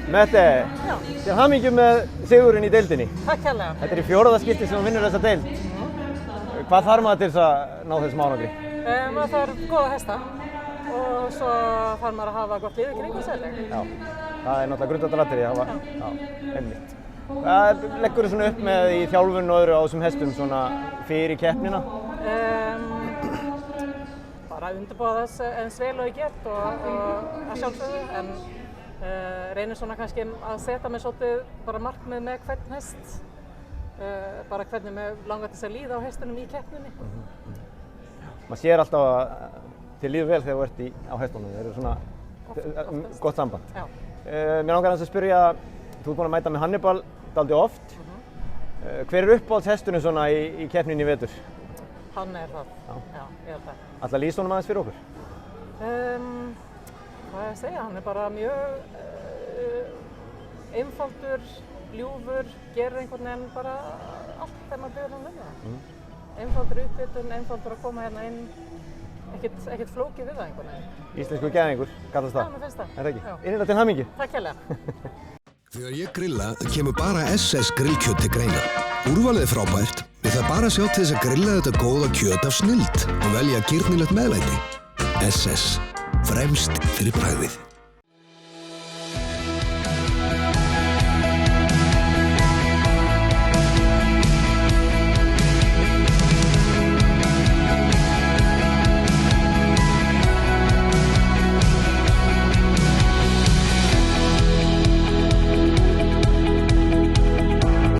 Mette, til hamingju með sigurinn í deildinni. Takk hérlega. Þetta í 4. skipti sem þú vinnur þessa deild. Hvað þarf maður til þess að ná þessum árangri? Maður þarf góða hesta og svo þarf maður að hafa gott lið í kringum sig. Já, það er náttúrulega grundvallaratriði að hafa. Já, einmitt. Hvað leggur þú svona upp með í þjálfun og öðru á þessum hestum svona fyrir keppnina? Bara undirbúa þess eins vel og ég get og að sjálfsögðu, en reynir svona kannski að setja mig svolítið bara markmið með hvern hest, bara hvernig mig langar til að líða á hestunum í keppninni. Maður sér alltaf að þér líður vel þegar þú ert á hestunum, þeir eru svona gott samband. Já. Mér langar aðeins að spyrja, þú ert búin að mæta með Hannibal dálítið oft. Hver er uppáhalds hesturinn svona í keppninni í vetur? Hann er það, já, ég held það. Ætla að lýsa honum aðeins fyrir okkur? Hvað ég að segja, hann er bara mjög einfaldur, ljúfur, gerir einhvern veginn bara allt þegar maður byrjar hann vinna. Einfaldur uppvitun, einfaldur að koma hérna inn, ekkert flókið við það einhvern veginn. Íslensku geðingur, kallast það? Já, mér finnst það. Er það ekki? Innilega til hamingju. Takk hérlega. Þegar ég grilla kemur bara SS grillkjöt til greina. Úrvalið er frábært, við þarf bara að sjá til þess að grilla þetta góða kjöt af snilld og velja girnilegt meðlæti. SS. Fremst fyrir bragðið.